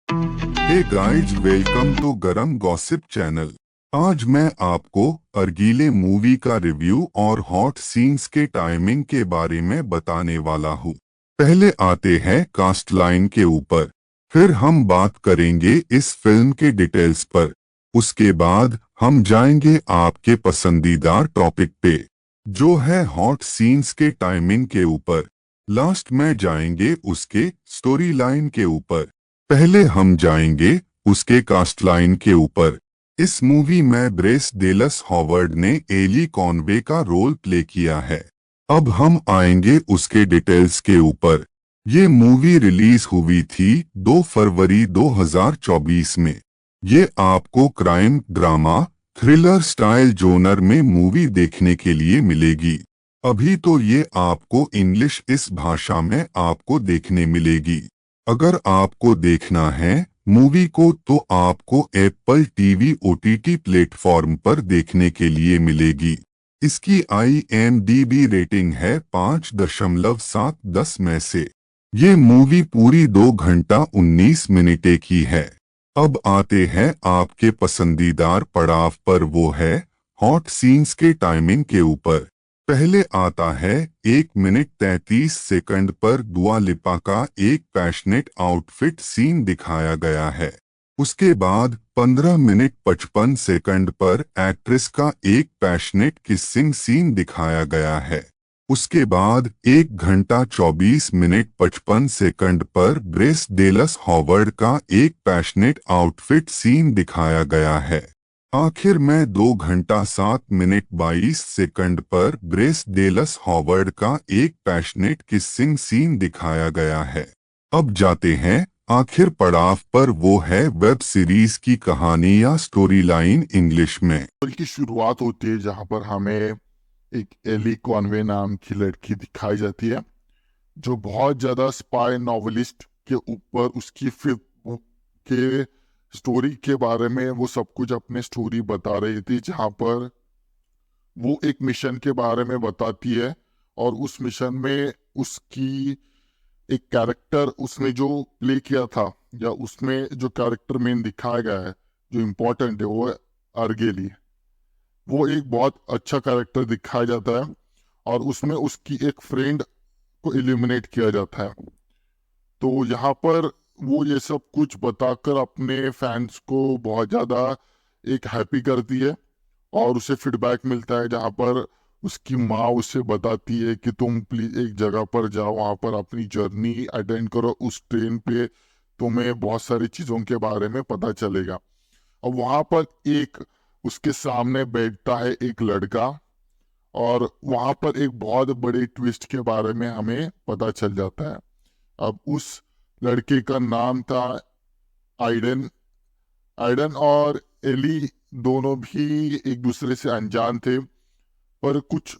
Hey guys, welcome to गरम gossip channel. आज मैं आपको अर्गीले मूवी का रिव्यू और हॉट सीन्स के टाइमिंग के बारे में बताने वाला हूँ। पहले आते हैं कास्ट लाइन के ऊपर, फिर हम बात करेंगे इस फिल्म के डिटेल्स पर। उसके बाद हम जाएंगे आपके पसंदीदा टॉपिक पे, जो है हॉट सीन्स के टाइमिंग के ऊपर। लास्ट में जाएंगे उसके स्टोरी लाइन के ऊपर। पहले हम जाएंगे उसके कास्ट लाइन के ऊपर। इस मूवी में ब्रेस डेलस हॉवर्ड ने एली कॉनवे का रोल प्ले किया है। अब हम आएंगे उसके डिटेल्स के ऊपर। ये मूवी रिलीज हुई थी 2 फरवरी 2024 में। ये आपको crime drama thriller style genre में मूवी देखने के लिए मिलेगी। अभी तो ये आपको इंग्लिश इस भाषा में आपको देखने मिलेगी। अगर आपको देखना है मूवी को तो आपको एप्पल टीवी ओटीटी प्लेटफॉर्म पर देखने के लिए मिलेगी। इसकी IMDb रेटिंग है 5.7/10 में से। ये मूवी पूरी 2 घंटा 19 मिनट की है। अब आते हैं आपके पसंदीदार पड़ाव पर, वो है हॉट सीन्स के टाइमिंग के ऊपर। पहले आता है 1 मिनट 33 सेकंड पर दुआ लिपा का एक पैशनेट आउटफिट सीन दिखाया गया है। उसके बाद 15 मिनट 55 सेकंड पर एक्ट्रेस का एक पैशनेट किसिंग सीन दिखाया गया है। उसके बाद 1 घंटा 24 मिनट 55 सेकंड पर ब्रेस डेलस हॉवर्ड का एक पैशनेट आउटफिट सीन दिखाया गया है। आखिर में 2 घंटा 7 मिनट 22 सेकंड पर ब्रेस डेलस हॉवर्ड का एक पैशनेट किसिंग सीन दिखाया गया है। अब जाते हैं आखिर पड़ाव पर, वो है वेब सीरीज की कहानी या स्टोरी लाइन इंग्लिश में। की शुरुआत होती है जहां पर हमें एक एली कॉनवे नाम की लड़की दिखाई जाती है, जो बहुत ज्यादा स्पाई नॉवेलिस्ट के ऊपर उसकी फिल्म के स्टोरी के बारे में वो सब कुछ अपने स्टोरी बता रही थी, जहां पर वो एक मिशन के बारे में बताती है। और उस मिशन में उसकी एक कैरेक्टर उसने जो प्ले किया था, या उसमें जो कैरेक्टर मेन दिखाया गया है जो इम्पोर्टेंट है, वो है अर्गेली। वो एक बहुत अच्छा कैरेक्टर दिखाया जाता है और उसमें उसकी एक फ्रेंड को इल्यूमिनेट किया जाता है। तो यहाँ पर वो ये सब कुछ बताकर अपने फैंस को बहुत ज़्यादा एक हैप्पी करती है, और उसे फीडबैक मिलता है जहाँ पर उसकी माँ उसे बताती है कि तुम प्लीज एक जगह पर जाओ, वहाँ पर अपनी जर्नी अटेंड करो, उस ट्रेन पे तुम्हें बहुत सारी चीज़ों के बारे में पता चलेगा। और वहाँ पर एक उसके सामने बैठता है एक लड़का, और वहाँ पर एक बहुत बड़े ट्विस्ट के बारे में हमें पता चल जाता है। अब उस लड़के का नाम था आइडन। आइडन और एली दोनों भी एक दूसरे से अनजान थे, पर कुछ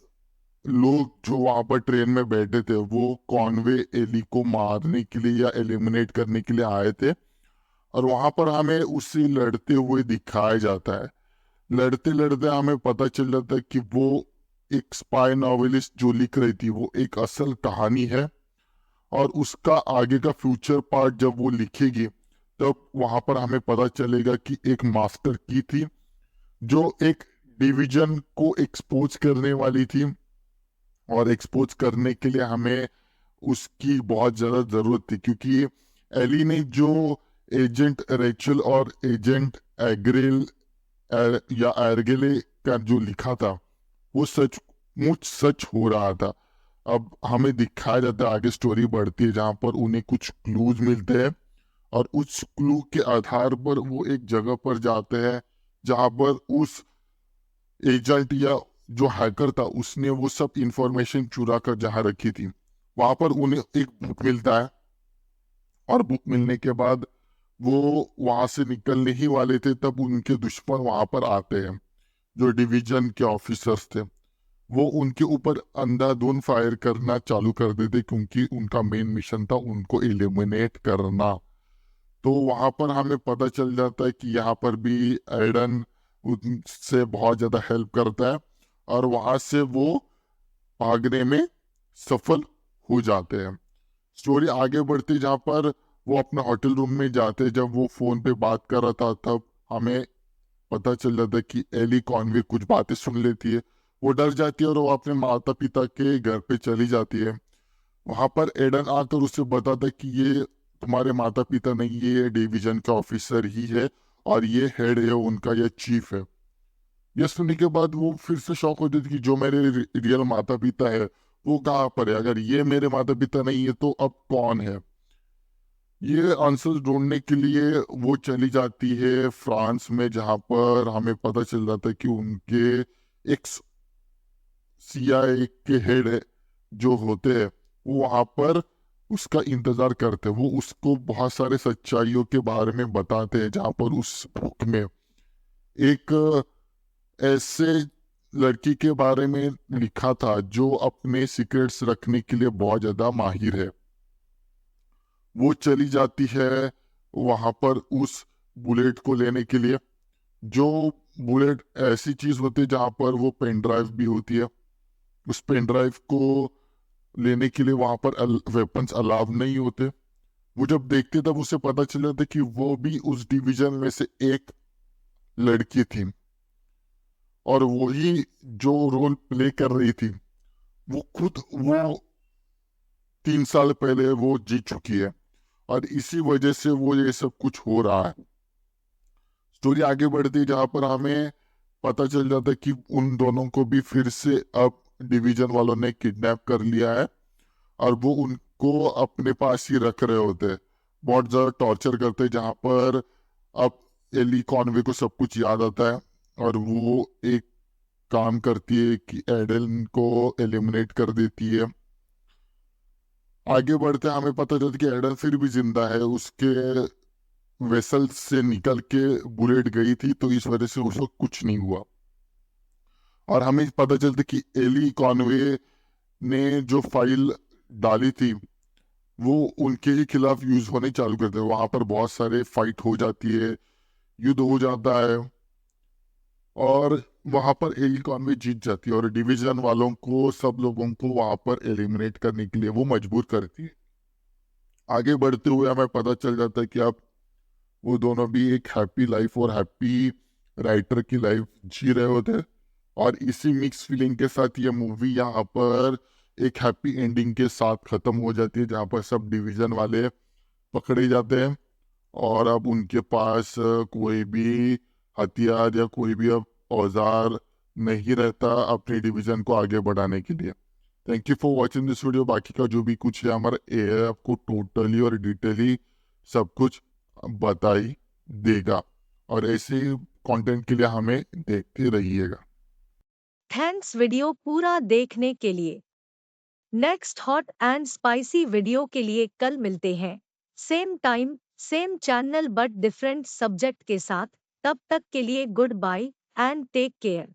लोग जो वहां पर ट्रेन में बैठे थे वो कॉनवे एली को मारने के लिए या एलिमिनेट करने के लिए आए थे। और वहां पर हमें उसे लड़ते हुए दिखाया जाता है। लड़ते लड़ते हमें पता चल जाता है कि वो एक स्पाई नॉवेलिस्ट जो लिख रही थी वो एक असल कहानी है, और उसका आगे का फ्यूचर पार्ट जब वो लिखेगी तब वहां पर हमें पता चलेगा कि एक मास्टर की थी जो एक डिवीजन को एक्सपोज करने वाली थी, और एक्सपोज करने के लिए हमें उसकी बहुत ज्यादा जरूरत थी, क्योंकि एली ने जो एजेंट रेचल और एजेंट एग्रेल या एर्गेले का जो लिखा था वो सचमुच सच हो रहा था। अब हमें दिखाया जाता है, आगे स्टोरी बढ़ती है जहां पर उन्हें कुछ क्लूज मिलते हैं, और उस क्लू के आधार पर वो एक जगह पर जाते हैं जहां पर उस एजेंट या जो हैकर था उसने वो सब इंफॉर्मेशन चुरा कर जहां रखी थी। वहां पर उन्हें एक बुक मिलता है, और बुक मिलने के बाद वो वहां से निकलने ही वाले थे तब उनके दुश्मन वहां पर आते हैं, जो डिवीजन के ऑफिसर्स थे। वो उनके ऊपर अंधाधुंध फायर करना चालू कर देते, क्योंकि उनका मेन मिशन था उनको एलिमिनेट करना। तो वहां पर हमें पता चल जाता है कि यहाँ पर भी एडन उनसे बहुत ज्यादा हेल्प करता है, और वहां से वो भागने में सफल हो जाते हैं। स्टोरी आगे बढ़ती है जहाँ पर वो अपने होटल रूम में जाते, जब वो फोन पे बात कर रहा था तब हमें पता चल जाता है कि एली कॉनवे कुछ बातें सुन लेती है। वो डर जाती है और वो अपने माता पिता के घर पे चली जाती है। वहां पर एडन आकर उसे बताता है कि ये तुम्हारे माता पिता नहीं, ये डिवीजन का ऑफिसर ही है और ये हेड है उनका, ये चीफ है। ये सुनने के बाद वो फिर से शॉक हो जाती कि जो मेरे रियल माता पिता है वो कहाँ पर है, अगर ये मेरे माता पिता नहीं है तो अब कौन है। ये आंसर ढूंढने के लिए वो चली जाती है फ्रांस में, जहां पर हमें पता चल जाता है कि उनके एक सीआईए के हेड है जो होते हैं, वो वहां पर उसका इंतजार करते हैं। वो उसको बहुत सारे सच्चाइयों के बारे में बताते हैं, जहां पर उस बुक में एक ऐसे लड़की के बारे में लिखा था जो अपने सीक्रेट्स रखने के लिए बहुत ज्यादा माहिर है। वो चली जाती है वहां पर उस बुलेट को लेने के लिए। जो बुलेट ऐसी चीज होती है जहां पर वो पेन ड्राइव भी होती है। उस पेन ड्राइव को लेने के लिए वहां पर वेपन्स अलाउ नहीं होते। वो जब देखते तब उसे पता चल जाता कि वो भी उस डिवीजन में से एक लड़की थी, और वही जो रोल प्ले कर रही थी वो खुद वो 3 साल पहले वो जीत चुकी है, और इसी वजह से वो ये सब कुछ हो रहा है। स्टोरी आगे बढ़ती है जहां पर हमें पता चल जाता है कि उन दोनों को भी फिर से अब डिवीजन वालों ने किडनैप कर लिया है, और वो उनको अपने पास ही रख रहे होते हैं। बहुत ज्यादा टॉर्चर करते हैं, जहां पर अब एली कॉनवे को सब कुछ याद आता है और वो एक काम करती है कि एडन को एलिमिनेट कर देती है। आगे बढ़ते हमें पता चलता है कि एडन फिर भी जिंदा है, उसके वेसल से निकल के बुलेट गई थी तो इस वजह से उसको कुछ नहीं हुआ। और हमें पता चलता कि एली कॉनवे ने जो फाइल डाली थी वो उनके ही खिलाफ यूज होने चालू करते हैं। वहां पर बहुत सारे फाइट हो जाती है, युद्ध हो जाता है, और वहां पर एली कॉनवे जीत जाती है और डिवीजन वालों को, सब लोगों को वहां पर एलिमिनेट करने के लिए वो मजबूर करती है। आगे बढ़ते हुए हमें पता चल जाता है कि अब वो दोनों भी एक हैप्पी लाइफ और हैप्पी राइटर की लाइफ जी रहे होते हैं। और इसी मिक्स फीलिंग के साथ ये मूवी यहाँ पर एक हैप्पी एंडिंग के साथ खत्म हो जाती है, जहाँ पर सब डिवीजन वाले पकड़े जाते हैं और अब उनके पास कोई भी हथियार या कोई भी अब औजार नहीं रहता अपने डिवीजन को आगे बढ़ाने के लिए। Thank you for watching this video. बाकी का जो भी कुछ है हमारा ए आपको टोटली और डिटेली सब कुछ बताई देगा, और ऐसे कंटेंट के लिए हमें देखते रहिएगा। थैंक्स वीडियो पूरा देखने के लिए। Next hot and spicy video के लिए कल मिलते हैं, same time same channel but different subject के साथ। तब तक के लिए good bye and take care.